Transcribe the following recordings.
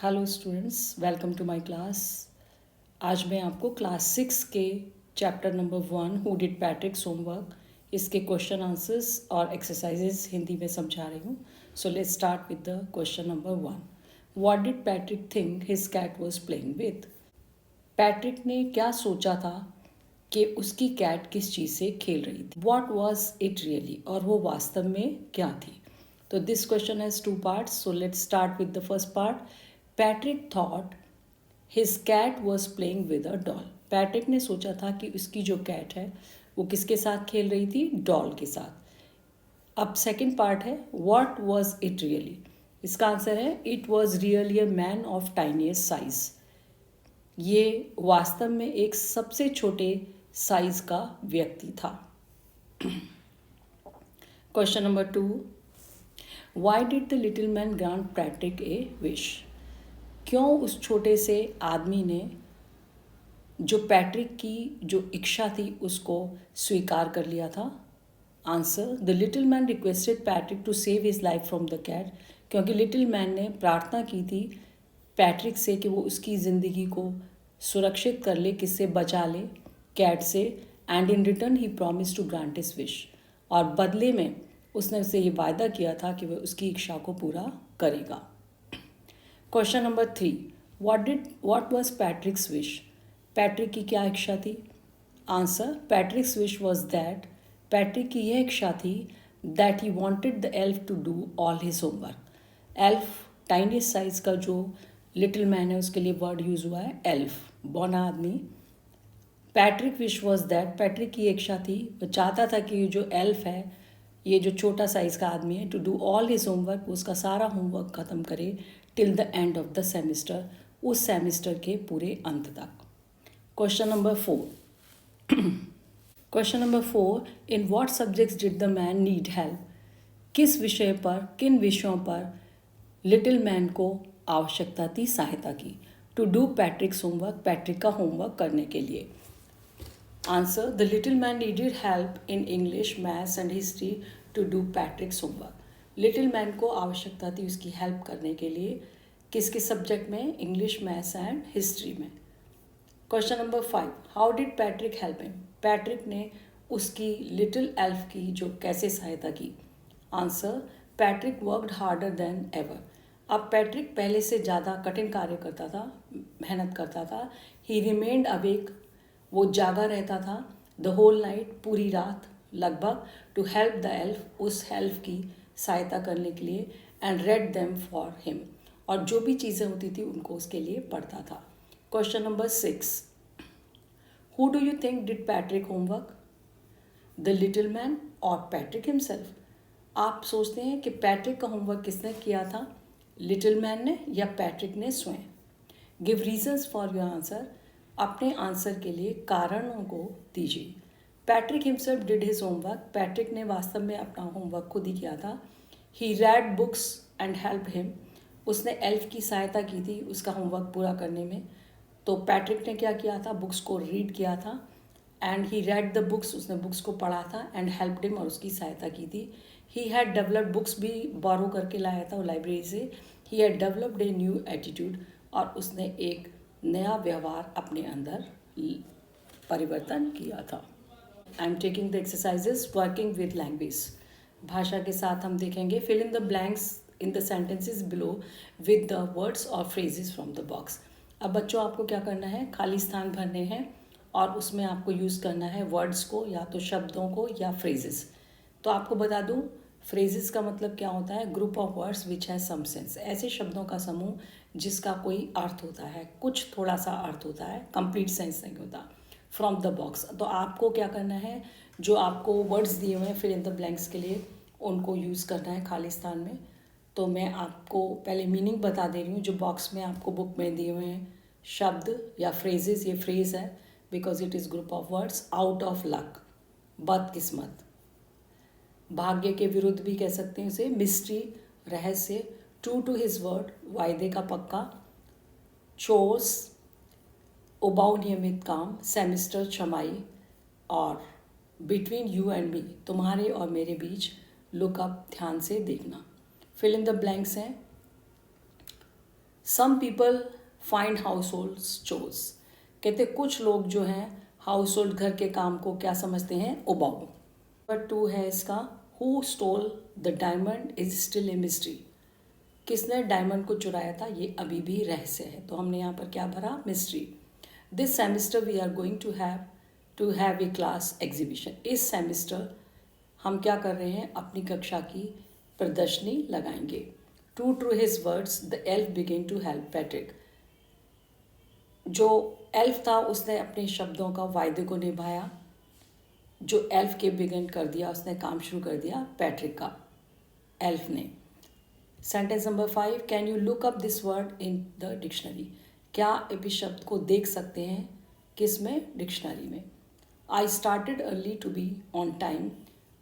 Hello students, welcome to my class. आज मैं आपको क्लास 6 के chapter number 1 who did Patrick's homework इसके क्वेश्चन आंसर्स और एक्सरसाइजेस हिंदी में समझा रही हूँ। So let's start with the question number 1। What did Patrick think his cat was playing with? Patrick ने क्या सोचा था कि उसकी कैट किस चीज़ से खेल रही थी? व्हाट वाज इट रियली, और वो वास्तव में क्या थी? तो this question has two parts, so let's start with the first part. Patrick thought his cat was playing with a doll. Patrick ने सोचा था कि उसकी जो कैट है वो किसके साथ खेल रही थी? डॉल के साथ। अब सेकेंड पार्ट है, व्हाट वॉज इट रियली? इसका आंसर है, it was really a man of tiniest size. ये वास्तव में एक सबसे छोटे साइज का व्यक्ति था। Question number 2, why did the little man grant Patrick A wish? क्यों उस छोटे से आदमी ने जो पैट्रिक की जो इच्छा थी उसको स्वीकार कर लिया था? Answer, the little man requested Patrick to save his life from the cat. क्योंकि लिटिल मैन ने प्रार्थना की थी पैट्रिक से कि वो उसकी ज़िंदगी को सुरक्षित कर ले, किससे बचा ले? कैट से। And in return he promise to grant his wish, और बदले में उसने उसे ये वायदा किया था कि वह उसकी इच्छा को पूरा करेगा। Question number 3, what was Patrick's wish? Patrick की क्या इच्छा थी? Answer, Patrick's wish was that, Patrick की यह इच्छा थी that he wanted the elf to do all his homework. Elf tiny size का जो लिटिल मैन है उसके लिए वर्ड यूज हुआ है एल्फ, बौना आदमी। Patrick wish was that, Patrick की इच्छा थी, वो चाहता था कि ये जो एल्फ है, ये जो छोटा साइज का आदमी है, to do all his homework, उसका सारा होमवर्क ख़त्म करे till the end of the semester, उस सेमिस्टर के पूरे अंत तक। Question number 4, question number 4, in what subjects did the man need help? किस विषय पर, किन विषयों पर लिटिल मैन को आवश्यकता थी सहायता की? To do Patrick's homework, Patrick का होमवर्क करने के लिए। Answer, the little man needed help in English, maths and history to do Patrick's homework. Little man को आवश्यकता थी उसकी हेल्प करने के लिए किसके सब्जेक्ट में? इंग्लिश, मैथ्स एंड हिस्ट्री में। Question number 5, how did Patrick help him? Patrick ने उसकी लिटिल एल्फ की जो कैसे सहायता की? Answer, Patrick worked harder than ever. अब पैट्रिक पहले से ज़्यादा कठिन कार्य करता था, मेहनत करता था। ही रिमेन्ड अवेक, वो जागा रहता था, द होल नाइट, पूरी रात लगभग, टू हेल्प द एल्फ, उस हेल्प की सहायता करने के लिए, and red them for him, और जो भी चीज़ें होती थी उनको उसके लिए पढ़ता था। Question number 6, who do you think did Patrick homework? The little man और पैट्रिक हिमसेल्फ? आप सोचते हैं कि पैट्रिक का होमवर्क किसने किया था? लिटिल मैन ने या पैट्रिक ने स्वयं? Give reasons for your answer, अपने आंसर के लिए कारणों को दीजिए। Patrick himself did his homework, Patrick ने वास्तव में अपना होमवर्क खुद ही किया था। He read books and help him, उसने एल्फ की सहायता की थी उसका होमवर्क पूरा करने में। तो पैट्रिक ने क्या किया था? बुक्स को रीड किया था। And he read the books, उसने बुक्स को पढ़ा था। एंड हेल्प हिम, और उसकी सहायता की थी। ही हैड डेवलप्ड, बुक्स भी बोरो करके लाया था वो लाइब्रेरी से। He had developed a new attitude, और उसने एक नया व्यवहार अपने अंदर परिवर्तन किया था। I am taking the exercises working with language. भाषा के साथ हम देखेंगे, fill in the blanks in the sentences below with the words और फ्रेजेस फ्रॉम द बॉक्स। अब बच्चों आपको क्या करना है? खाली स्थान भरने हैं, और उसमें आपको यूज़ करना है वर्ड्स को, या तो शब्दों को या फ्रेजेस। तो आपको बता दूँ, फ्रेजेस का मतलब क्या होता है? Group of words which has some sense, ऐसे शब्दों का समूह जिसका कोई अर्थ होता है, कुछ थोड़ा सा अर्थ होता है, कंप्लीट सेंस नहीं होता। फ्रॉम द बॉक्स, तो आपको क्या करना है? जो आपको वर्ड्स दिए हुए हैं फिल इन द ब्लैंक्स के लिए, उनको यूज़ करना है खाली स्थान में। तो मैं आपको पहले मीनिंग बता दे रही हूँ। जो बॉक्स में आपको बुक में दिए हुए हैं शब्द या फ्रेजेस, ये फ्रेज है because it is group of words. Out of luck, बदकिस्मत। भाग्य के विरुद्ध भी कह सकते हैं उसे, मिस्ट्री, रहस्य। ट्रू टू हिज वर्ड, वायदे का पक्का। चोर्स, उबाऊ नियमित काम। सेमिस्टर, छमाई। और बिटवीन यू एंड मी, तुम्हारे और मेरे बीच। लुक अप, ध्यान से देखना। फिल इन द ब्लैंक्स हैं some people find household chores, कहते कुछ लोग जो हैं हाउस होल्ड घर के काम को क्या समझते हैं, उबाऊ। नंबर 2 है इसका, who stole the diamond is still a mystery, किसने डायमंड को चुराया था ये अभी भी रहस्य है। तो हमने यहाँ पर क्या भरा, mystery. This semester we are going to have a class exhibition, इस सेमिस्टर हम क्या कर रहे हैं, अपनी कक्षा की प्रदर्शनी लगाएंगे। True his words the elf begin to help Patrick, जो एल्फ था उसने अपने शब्दों का वायदे को निभाया, जो एल्फ के बिगिन कर दिया, उसने काम शुरू कर दिया पैट्रिक का, एल्फ ने। Sentence number 5, can you look up this word in the dictionary, क्या इस शब्द को देख सकते हैं किस में, डिक्शनरी में। I started early to be on time,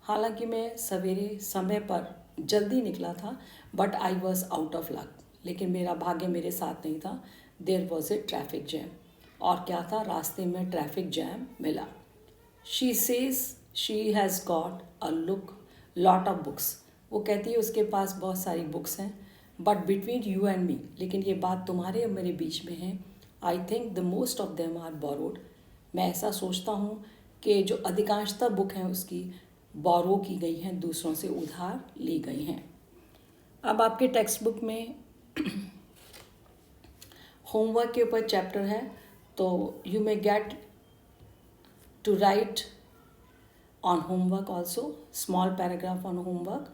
हालांकि मैं सवेरे समय पर जल्दी निकला था, but I was out of luck, लेकिन मेरा भाग्य मेरे साथ नहीं था। There was a traffic jam, और क्या था, रास्ते में ट्रैफिक जैम मिला। She says she has got a lot of books, वो कहती है उसके पास बहुत सारी बुक्स हैं, but between you and me, लेकिन ये बात तुम्हारे और मेरे बीच में है। I think the most of them are borrowed, मैं ऐसा सोचता हूँ कि जो अधिकांशतः बुक हैं उसकी बोरो की गई हैं, दूसरों से उधार ली गई हैं। अब आपके टेक्स्ट बुक में होमवर्क के ऊपर चैप्टर है, तो you may get to write on homework also, small paragraph on homework.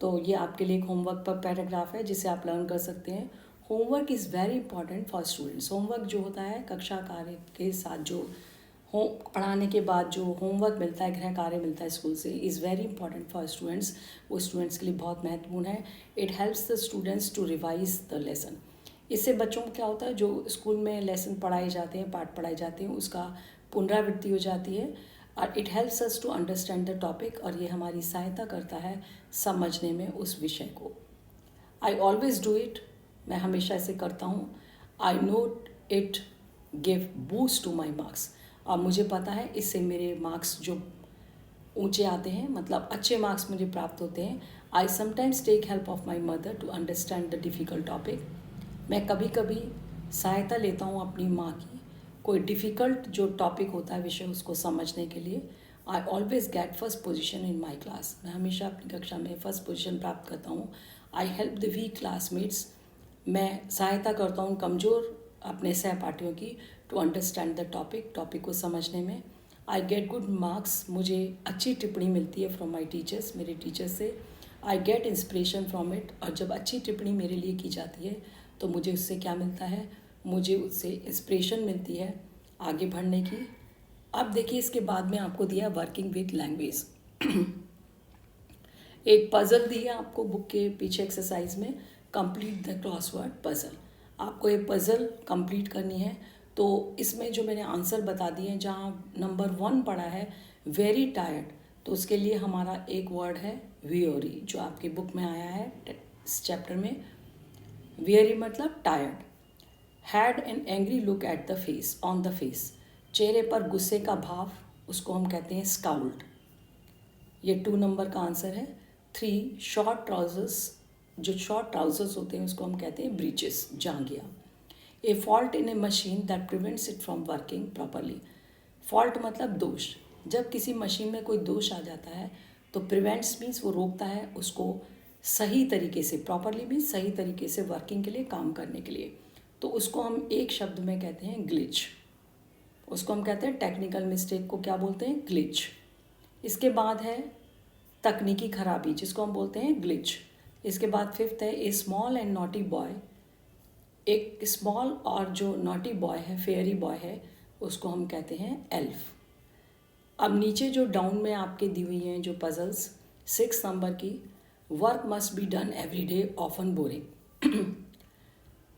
तो ये आपके लिए एक होमवर्क पर पैराग्राफ है जिसे आप लर्न कर सकते हैं। Homework is very important for students, homework जो होता है कक्षा कार्य के साथ जो पढ़ाने के बाद जो होमवर्क मिलता है, गृह कार्य मिलता है स्कूल से, is very important for students, वो स्टूडेंट्स के लिए बहुत महत्वपूर्ण है। It helps the students to revise the lesson, इससे बच्चों को क्या होता है, जो स्कूल में लेसन पढ़ाए जाते हैं, पाठ पढ़ाए जाते हैं, उसका पुनरावृत्ति हो जाती है, और it helps us to understand the topic, और ये हमारी सहायता करता है समझने में उस विषय को। आई ऑलवेज डू इट, मैं हमेशा ऐसे करता हूँ। I note it give boost to my marks, और मुझे पता है इससे मेरे मार्क्स जो ऊंचे आते हैं, मतलब अच्छे मार्क्स मुझे प्राप्त होते हैं। I sometimes take help of my mother to understand the difficult topic, मैं कभी कभी सहायता लेता हूँ अपनी माँ की, कोई डिफ़िकल्ट जो टॉपिक होता है विषय उसको समझने के लिए। I always get first position in my class, मैं हमेशा अपनी कक्षा में फर्स्ट पोजीशन प्राप्त करता हूँ। I help the weak classmates, मैं सहायता करता हूँ कमज़ोर अपने सहपाठियों की, टू अंडरस्टैंड द टॉपिक को समझने में। आई गेट गुड मार्क्स, मुझे अच्छी टिप्पणी मिलती है फ्रॉम माई टीचर्स, मेरे टीचर्स से। I get inspiration from it, और जब अच्छी टिप्पणी मेरे लिए की जाती है तो मुझे उससे क्या मिलता है, मुझे उससे इंस्पिरेशन मिलती है आगे बढ़ने की। अब देखिए इसके बाद में आपको दिया वर्किंग विद लैंग्वेज, एक पज़ल दी है आपको बुक के पीछे एक्सरसाइज में, कंप्लीट द क्रॉसवर्ड पज़ल, आपको ये पज़ल कंप्लीट करनी है। तो इसमें जो मैंने आंसर बता दिए हैं, जहाँ नंबर 1 पढ़ा है वेरी टायर्ड, तो उसके लिए हमारा एक वर्ड है वियरी, जो आपकी बुक में आया है इस चैप्टर में। वियरी मतलब tired. Had an angry look at the face, on the face, चेहरे पर गुस्से का भाव, उसको हम कहते हैं स्काउल्ड, ये 2 नंबर का आंसर है। 3 शॉर्ट ट्राउजर्स, जो शॉर्ट ट्राउजर्स होते हैं उसको हम कहते हैं ब्रीचेस, जांघिया। A fault in a machine that prevents it from working properly, fault मतलब दोष, जब किसी मशीन में कोई दोष आ जाता है तो प्रिवेंट्स मीन्स वो रोकता है उसको सही तरीके से, प्रॉपरली मीन्स सही तरीके से वर्किंग के लिए, काम करने के लिए, तो उसको हम एक शब्द में कहते हैं ग्लिच, उसको हम कहते हैं टेक्निकल मिस्टेक को क्या बोलते हैं, ग्लिच। इसके बाद है तकनीकी खराबी, जिसको हम बोलते हैं ग्लिच। इसके बाद 5th है ए स्मॉल एंड नॉटी बॉय, एक स्मॉल और जो नॉटी बॉय है, फेयरी बॉय है, उसको हम कहते हैं एल्फ। अब नीचे जो डाउन में आपके दी हुई हैं जो पजल्स, 6 नंबर की, work must be done every day often boring,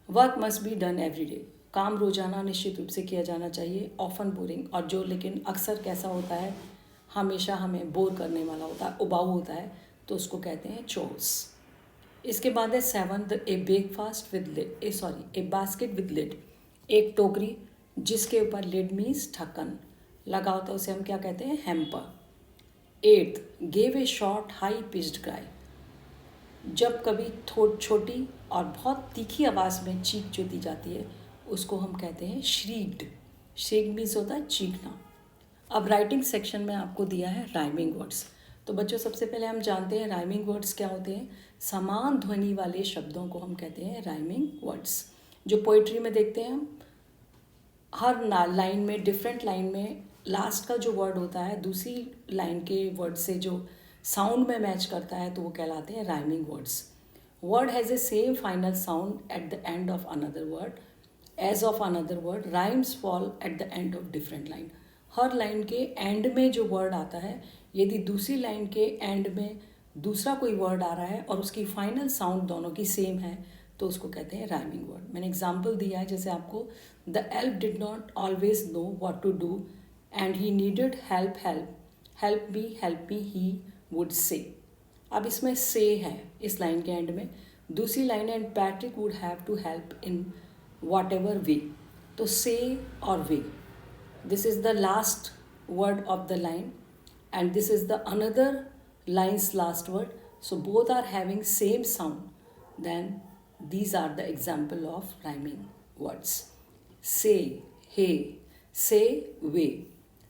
work must be done every day, काम रोजाना निश्चित रूप से किया जाना चाहिए, ऑफन बोरिंग, और जो लेकिन अक्सर कैसा होता है, हमेशा हमें बोर करने वाला होता है, उबाऊ होता है, तो उसको कहते हैं चोर्स। इसके बाद है 7th a breakfast with lid, a basket with lid, एक टोकरी जिसके ऊपर लिड मीन्स ढक्कन लगा होता है, उसे हम क्या कहते हैं, hamper. 8th give a short high pitched cry, जब कभी छोटी और बहुत तीखी आवाज़ में चीख जो दी जाती है उसको हम कहते हैं श्रीक्ड। श्रीक मीन्स होता है चीखना। अब राइटिंग सेक्शन में आपको दिया है राइमिंग वर्ड्स। तो बच्चों सबसे पहले हम जानते हैं राइमिंग वर्ड्स क्या होते हैं। समान ध्वनि वाले शब्दों को हम कहते हैं राइमिंग वर्ड्स। जो पोइट्री में देखते हैं हम, हर लाइन में, डिफरेंट लाइन में लास्ट का जो वर्ड होता है दूसरी लाइन के वर्ड से जो साउंड में मैच करता है तो वो कहलाते हैं rhyming words. Word has a same final sound at the end of another word as of another word, rhymes fall at the end of different line. हर लाइन के एंड में जो वर्ड आता है, यदि दूसरी लाइन के एंड में दूसरा कोई वर्ड आ रहा है और उसकी फाइनल साउंड दोनों की सेम है तो उसको कहते हैं राइमिंग वर्ड। मैंने एग्जाम्पल दिया है, जैसे आपको the elf did not always know what to do and he needed help help me he would say. अब इसमें से है इस लाइन के एंड में, दूसरी line and Patrick would have to help in whatever way. तो से और वे, this is the last word of the line and this is the another line's last word, so both are having same sound, then these are the example of rhyming words. Say, hey, say, way.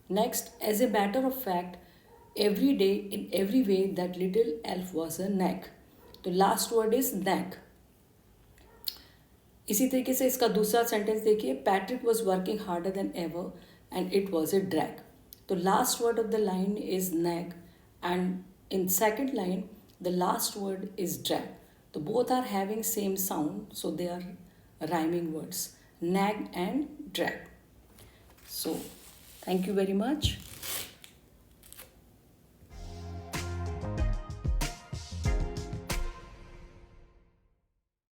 Next, as a matter of fact, every day in every way that little elf was a nag. तो last word is nag. इसी तरीके से इसका दूसरा sentence देखिए, Patrick was working harder than ever and it was a drag. तो last word of the line is nag and in second line the last word is drag. तो both are having same sound, so they are rhyming words, nag and drag. So thank you very much.